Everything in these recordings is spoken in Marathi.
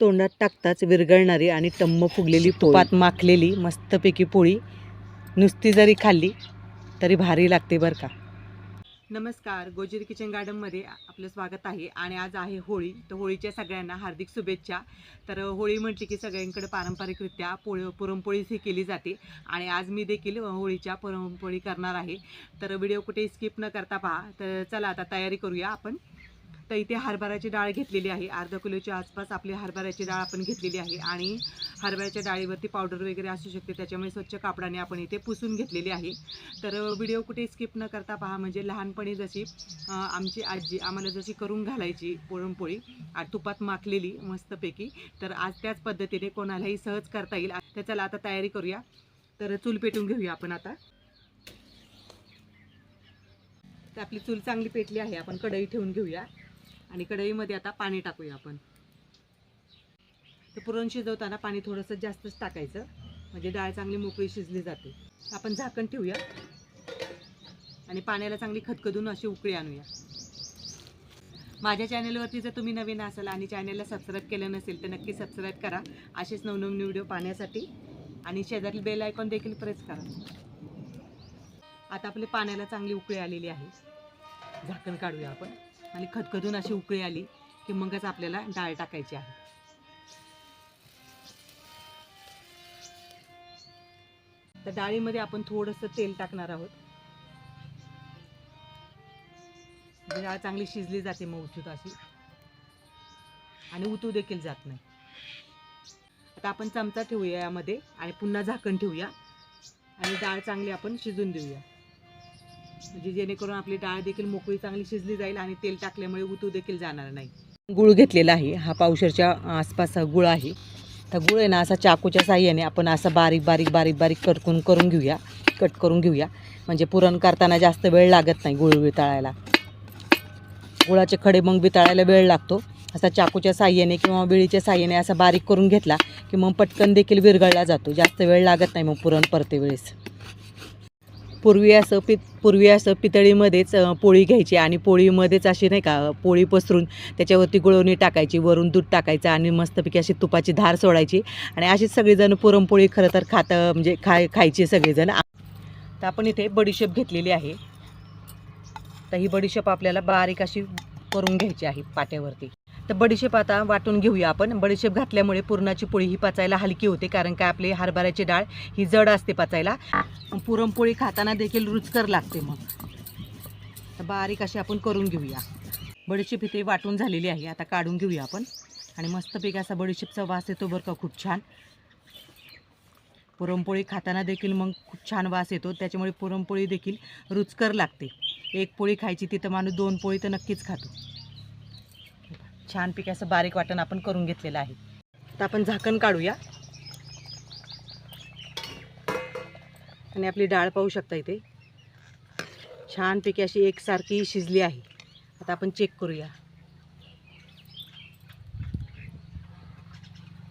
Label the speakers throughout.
Speaker 1: तोंडात टाकताच विरघळणारी आणि टम्म फुगलेली तुपात माखलेली मस्तपैकी पोळी नुसती जरी खाल्ली तरी भारी लागते बरं का. नमस्कार, गोजिरी किचन गार्डनमध्ये आपलं स्वागत आहे. आणि आज आहे होळी. तर होळीच्या सगळ्यांना हार्दिक शुभेच्छा. तर होळी म्हटली की सगळ्यांकडे पारंपरिकरित्या पुरणपोळीच ही केली जाते आणि आज मी देखील होळीच्या पुरणपोळी करणार आहे. तर व्हिडिओ कुठे स्किप न करता पहा. तर चला आता तयारी करूया आपण. तर इथे हरभऱ्याची डाळ घेतलेली आहे. अर्धा किलोच्या आसपास आपली हरभऱ्याची डाळ आपण घेतलेली आहे आणि हरभऱ्याच्या डाळीवरती पावडर वगैरे असू शकते, त्याच्यामुळे स्वच्छ कापडाने आपण इथे पुसून घेतलेली आहे. तर व्हिडिओ कुठे स्किप न करता पहा. म्हणजे लहानपणी जशी आमची आजी आम्हाला जशी करून घालायची पुरणपोळी तुपात माखलेली मस्तपैकी, तर आज त्याच पद्धतीने कोणालाही सहज करता येईल. तर चला आता तयारी करूया. तर चूल पेटून घेऊया आपण आता. तर आपली चूल चांगली पेटली आहे. आपण कढई ठेवून घेऊया आणि कढईमध्ये आता पाणी टाकूया आपण. तर पुरण शिजवताना पाणी थोडंसं जास्तच टाकायचं, म्हणजे डाळ चांगली मोकळी शिजली जाते. आपण झाकण ठेवूया आणि पाण्याला चांगली खदखदून अशी उकळी आणूया. माझ्या चॅनलवरती जर तुम्ही नवीन असाल आणि चॅनलला सबस्क्राईब केलं नसेल तर नक्की सबस्क्राईब करा असेच नवनवीन व्हिडिओ पाहण्यासाठी, आणि शेजारील बेल आयकॉन देखील प्रेस करा. आता आपल्या पाण्याला चांगली उकळी आलेली आहे. झाकण काढूया आपण आणि खदखदून अशी उकळी आली की मगच आपल्याला डाळ टाकायची आहे. तर डाळीमध्ये आपण थोडंसं तेल टाकणार आहोत. डाळ चांगली शिजली जाते मऊसूत अशी आणि उतू देखील जात नाही. आता आपण चमचा ठेवूया यामध्ये आणि पुन्हा झाकण ठेवूया आणि डाळ चांगली आपण शिजून देऊया, म्हणजे जेणेकरून आपली डाळ देखील मोकळी चांगली शिजली जाईल आणि तेल टाकल्यामुळे उतू देखील जाणार नाही. गूळ घेतलेला आहे. हा पावशेरच्या आसपास गूळ आहे. तर गूळ आहे ना, असा चाकूच्या साह्याने आपण असं बारीक बारीक बारीक बारीक करून घेऊया, कट करून घेऊया, म्हणजे पुरण करताना जास्त वेळ लागत नाही. गूळ वितळायला, गुळाचे खडे मग वितळायला वेळ लागतो. असा चाकूच्या साह्याने किंवा विळीच्या साह्याने असा बारीक करून घेतला की मग पटकन देखील विरघळला जातो, जास्त वेळ लागत नाही मग पुरण परते वेळेस. पूर्वी असं पितळीमध्येच पोळी घ्यायची आणि पोळीमध्येच अशी नाही का पोळी पसरून त्याच्यावरती गुळवणी टाकायची, वरून दूध टाकायचं आणि मस्तपैकी अशी तुपाची धार सोडायची आणि अशीच सगळेजण पुरणपोळी खरं तर म्हणजे खायची सगळेजण. तर आपण इथे बडीशेप घेतलेली आहे. तर ही बडीशेप आपल्याला बारीक अशी करून घ्यायची आहे पाट्यावरती. तर बडीशेप आता वाटून घेऊया आपण. बडीशेप घातल्यामुळे पुरणाची पोळी ही पचायला हलकी होते, कारण का आपली हरभऱ्याची डाळ ही जड असते पचायला. पुरणपोळी खाताना देखील रुचकर लागते. मग तर बारीक अशी आपण करून घेऊया. बडीशेप इथे वाटून झालेली आहे. आता काढून घेऊया आपण आणि मस्तपैकी असा बडीशेपचा वास येतो बरं का, खूप छान. पुरणपोळी खाताना देखील मग खूप छान वास येतो, त्याच्यामुळे पुरणपोळी देखील रुचकर लागते. एक पोळी खायची तिथं माणूस 2 पोळी तर नक्कीच खातो. छानपैकी असं बारीक वाटण आपण करून घेतलेलं आहे. तर आपण झाकण काढूया आणि आपली डाळ पाहू शकता इथे छानपैकी अशी एकसारखी शिजली आहे. आता आपण चेक करूया.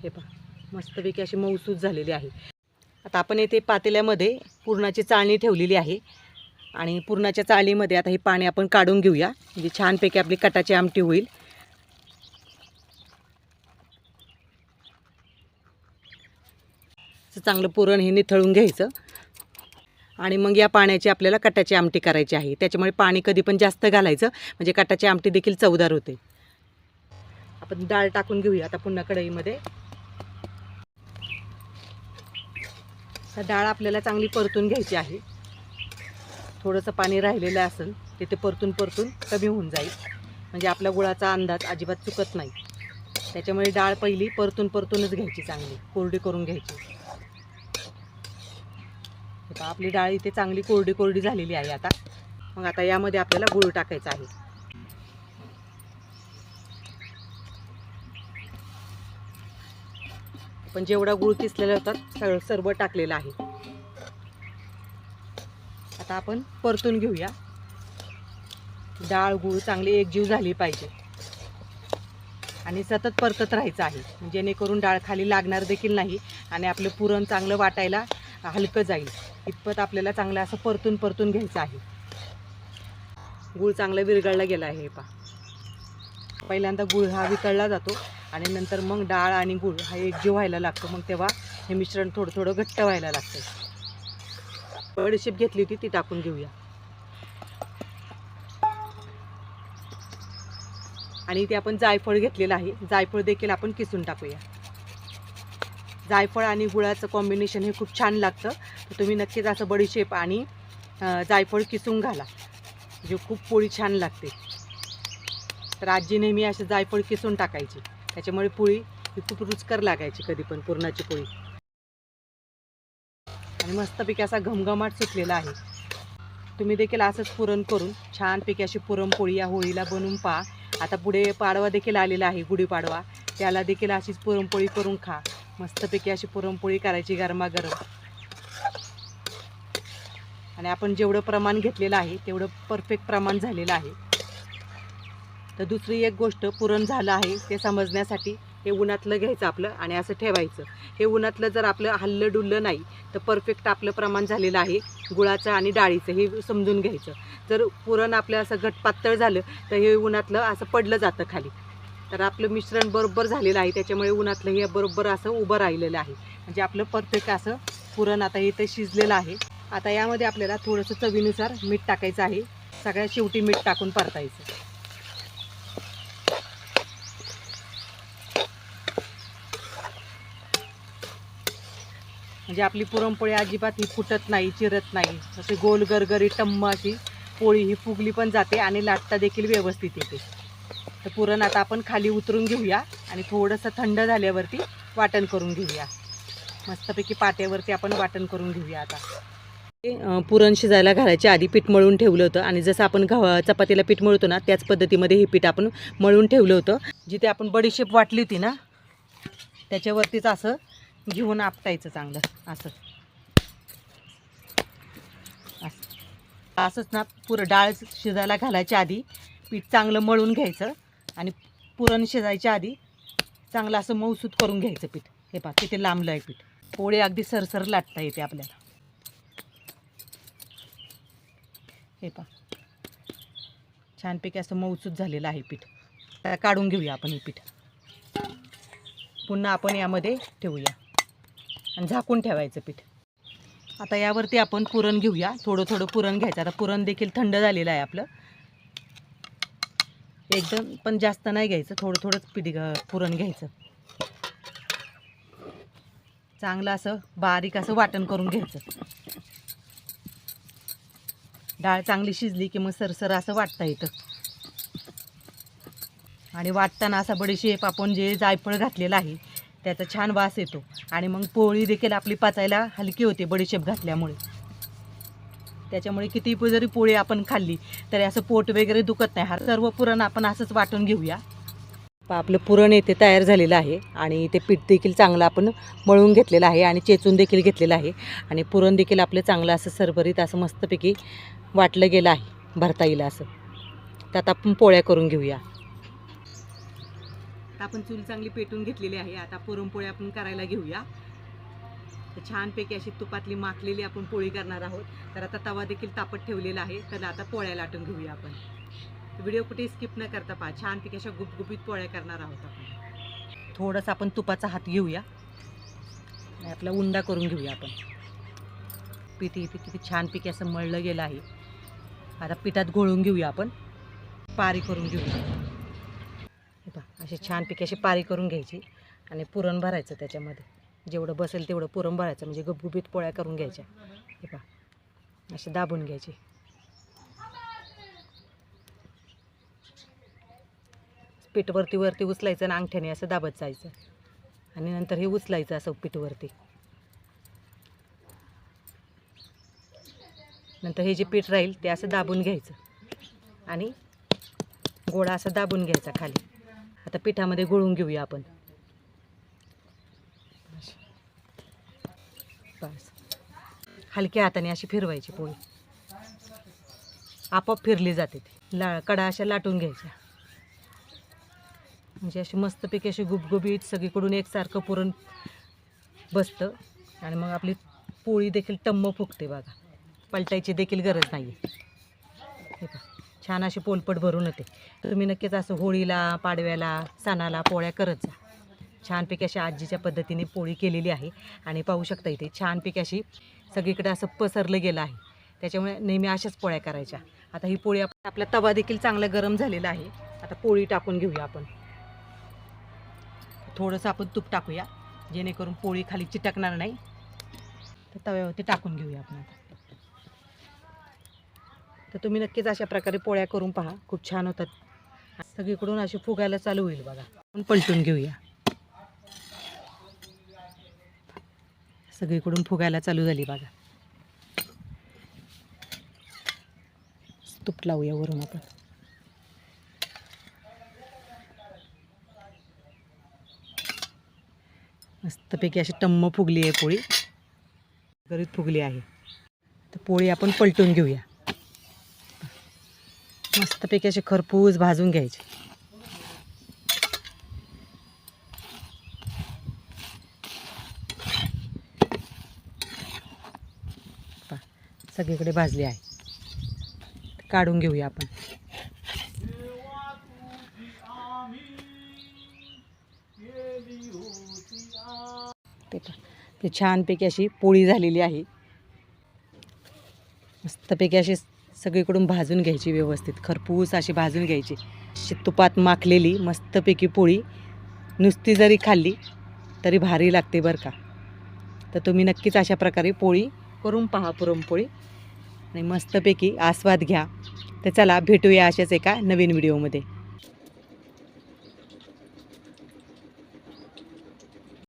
Speaker 1: हे पहा, मस्तपैकी अशी मऊसूत झालेली आहे. आता आपण इथे पातेल्यामध्ये पुरणाची चाळणी ठेवलेली आहे आणि पुरणाच्या चाळणीमध्ये आता हे पाणी आपण काढून घेऊया, म्हणजे छानपैकी आपली कटाची आमटी होईल. चांगलं पुरण हे निथळून घ्यायचं आणि मग या पाण्याची आपल्याला कटाची आमटी करायची आहे. त्याच्यामुळे पाणी कधी पण जास्त घालायचं, म्हणजे कटाची आमटी देखील चवदार होते. आपण डाळ टाकून घेऊया आता पुन्हा कढईमध्ये. डाळ आपल्याला चांगली परतून घ्यायची आहे. थोडंसं पाणी राहिलेलं असेल तिथे परतून कमी होऊन जाईल, म्हणजे आपल्या गुळाचा अंदाज अजिबात चुकत नाही. त्याच्यामुळे डाळ पहिली परतूनच घ्यायची, चांगली कोरडी करून घ्यायची. आपली डाळ इथे चांगली कोरडी झालेली आहे. आता यामध्ये आपल्याला गूळ टाकायचा आहे. पण जेवढा गूळ किसलेला होता सर्व टाकलेला आहे. आता आपण परतून घेऊया. डाळ गूळ चांगली एकजीव झाली पाहिजे आणि सतत परतत राहायचं आहे, जेणेकरून डाळ खाली लागणार देखील नाही आणि आपलं पुरण चांगलं वाटायला हलकं जाईल इतपत आपल्याला चांगलं असं परतून घ्यायचं आहे. गूळ चांगला विरघळला गेला आहे. पहा, पहिल्यांदा गूळ हा वितळला जातो आणि नंतर मग डाळ आणि गूळ हा एकजीव व्हायला लागतो. मग तेव्हा हे मिश्रण थोडं थोडं घट्ट व्हायला लागतं. बडीशेप घेतली होती ती टाकून घेऊया. आणि इथे आपण जायफळ घेतलेलं आहे, जायफळ देखील आपण किसून टाकूया. जायफळ आणि गुळाचं कॉम्बिनेशन हे खूप छान लागतं. तर तुम्ही नक्कीच असं बडीशेप आणि जायफळ किसून घाला, म्हणजे खूप पोळी छान लागते. तर आजी नेहमी असे जायफळ किसून टाकायची, त्याच्यामुळे पोळी ही खूप रुचकर लागायची कधी पण पुरणाची पोळी. आणि मस्तपैकी असा घमघमाट सुटलेला आहे. तुम्ही देखील असंच पुरण करून छानपैकी अशी पुरणपोळी या होळीला बनवून पहा. आता पुढे पाडवा देखील आलेला आहे, गुढीपाडवा, त्याला देखील अशीच पुरणपोळी करून खा. मस्तपैकी अशी पुरणपोळी करायची गरमागरम. आणि आपण जेवढं प्रमाण घेतलेलं आहे तेवढं परफेक्ट प्रमाण झालेलं आहे. तर दुसरी एक गोष्ट, पुरण झालं आहे ते समजण्यासाठी हे उन्हातलं घ्यायचं आपलं आणि असं ठेवायचं. हे उन्हातलं जर आपलं हल्लं डुललं नाही तर परफेक्ट आपलं प्रमाण झालेलं आहे गुळाचं आणि डाळीचं, हे समजून घ्यायचं. जर पुरण आपलं असं घट पातळ झालं तर हे उन्हातलं असं पडलं जातं खाली. तर आपलं मिश्रण बरोबर झालेलं आहे, त्याच्यामुळे उन्हातलं हे बरोबर असं उभं राहिलेलं आहे. म्हणजे आपलं परफेक्ट असं पुरण आता इथे शिजलेलं आहे. आता यामध्ये आपल्याला थोडंसं चवीनुसार मीठ टाकायचं आहे. सगळ्यात शेवटी मीठ टाकून परतायचं. म्हणजे आपली पुरणपोळी अजिबात ही फुटत नाही, चिरत नाही. असे गोल गरगरी टम्म अशी पोळी ही फुगली पण जाते आणि लाटता देखील व्यवस्थित येते. तर पुरण आता आपण खाली उतरून घेऊया आणि थोडंसं थंड झाल्यावरती वाटण करून घेऊया. मस्तपैकी पाट्यावरती आपण वाटण करून घेऊया. आता पुरण शिजायला घालायच्या आधी पीठ मळून ठेवलं होतं आणि जसं आपण चपातीला पीठ मळतो ना त्याच पद्धतीमध्ये हे पीठ आपण मळून ठेवलं होतं. जिथे आपण बडीशेप वाटली होती ना त्याच्यावरतीच असं घेऊन आपटायचं चांगलं असं असंच ना. डाळ शिजायला घालायच्या आधी पीठ चांगलं मळून घ्यायचं आणि पुरण शिजायच्या आधी चांगलं असं मऊसूत करून घ्यायचं पीठ. हे पहा किती लांबलं आहे पीठ. पोळी अगदी सरसर लाटता येते आपल्याला. हे पहा छानपैकी असं मऊसूत झालेलं आहे पीठ. आता काढून घेऊया आपण हे पीठ. पुन्हा आपण यामध्ये ठेवूया आणि झाकून ठेवायचं पीठ. आता यावरती आपण पुरण घेऊया. थोडं थोडं पुरण घ्यायचं. आता पुरण देखील थंड झालेलं आहे आपलं. एकदम पण जास्त नाही घ्यायचं, थोडं थोडंच पुरण घ्यायचं. चांगलं असं बारीक असं वाटण करून घ्यायचं. डाळ चांगली शिजली की मग सरसर असं वाटता येतं. आणि वाटताना असा बडीशेप आपण जे जायफळ घातलेलं आहे त्याचा छान वास येतो. आणि मग पोळी देखील आपली पचायला हलकी होते बडीशेप घातल्यामुळे. त्याच्यामुळे किती जरी पोळी आपण खाल्ली तरी असं पोट वगैरे दुखत नाही. हा सर्व पुरण आपण असंच वाटून घेऊया. आपलं पुरण येथे तयार झालेलं आहे आणि ते पीठ देखील चांगलं आपण मळून घेतलेलं आहे आणि चेचून देखील घेतलेलं आहे. आणि पुरण देखील आपलं चांगलं असं सरभरीत असं मस्तपैकी वाटलं गेलं आहे, भरता येईल असं. त्यात आपण पोळ्या करून घेऊया. आपण चूल चांगली पेटून घेतलेली आहे. आता पुरणपोळ्या आपण करायला घेऊया. तर छानपैकी अशी तुपातली माखलेली आपण पोळी करणार आहोत. तर आता तवा देखील तापत ठेवलेला आहे. तर आता पोळ्या लाटून घेऊया आपण. व्हिडिओ कुठे स्किप न करता पहा. छानपैकी अशा गुपगुपीत पोळ्या करणार आहोत आपण. थोडंसं आपण तुपाचा हात घेऊया आणि आपला उंडा करून घेऊया आपण. पीठ इथे किती छानपैकी असं मळलं गेलं आहे. आता पिठात घोळून घेऊया आपण. पारी करून घेऊया. अशी छानपैकी अशी पारी करून घ्यायची आणि पुरण भरायचं त्याच्यामध्ये. जेवढं बसेल तेवढं पुरण भरायचं, म्हणजे गुपगुपीत पोळ्या करून घ्यायच्या. हे पहा असे दाबून घ्यायचे. पीठ वरती उचलायचं आणि अंगठ्याने असं दाबत जायचं आणि नंतर हे उचलायचं असं पीठवरती. नंतर हे जे पीठ राहील ते असं दाबून घ्यायचं आणि गोळा असं दाबून घ्यायचा खाली. आता पिठामध्ये घोळून घेऊया आपण. बस हलक्या हाताने अशी फिरवायची पोळी, आपोआप फिरली जाते ती. कडा अशा लाटून घ्यायच्या, म्हणजे अशी मस्तपैकी अशी गुबगुबीत सगळीकडून एकसारखं पुरण बसतं आणि मग आपली पोळी देखील टम्म फुगते बघा. पलटायची देखील गरज नाही आहे. हे पहा छान अशी पोलपट भरून येते. तुम्ही नक्कीच असं होळीला, पाडव्याला, सणाला पोळ्या करत जा. छानपैकी अशी आजीच्या पद्धतीने पोळी केलेली आहे आणि पाहू शकता इथे छानपैकी अशी सगळीकडे असं पसरलं गेलं आहे. त्याच्यामुळे नेहमी अशाच पोळ्या करायच्या. आता ही पोळी आपला तवा देखील चांगला गरम झालेला आहे. आता पोळी टाकून घेऊया आपण. थोडंसं आपण तूप टाकूया जेणेकरून पोळी खाली चिटकणार नाही. तर तव्यावरती टाकून घेऊया आपण आता. तर तुम्ही नक्कीच अशा प्रकारे पोळ्या करून पहा, खूप छान होतात. सगळीकडून अशी फुगायला चालू होईल बघा. आपण पलटून घेऊया. सगळीकडून फुगायला चालू झाली बघा. तूप लावूया वरून आपण. मस्तपैकी अशी टम्म फुगली आहे पोळी, गरीत फुगली आहे. तर पोळी आपण पलटून घेऊया. मस्तपैकी अशी खरपूस भाजून घ्यायची. सगळीकडे भाजली आहे. काढून घेऊया आपण. ते छानपैकी अशी पोळी झालेली आहे. मस्तपैकी अशी सगळीकडून भाजून घ्यायची, व्यवस्थित खरपूस अशी भाजून घ्यायची. अशी तुपात माखलेली मस्तपैकी पोळी नुसती जरी खाल्ली तरी भारी लागते बरं का. तर तुम्ही नक्कीच अशा प्रकारे पोळी करून पहा, पुरणपोळी, आणि मस्तपैकी आस्वाद घ्या. तर चला भेटूया अशाच एका नवीन व्हिडिओमध्ये.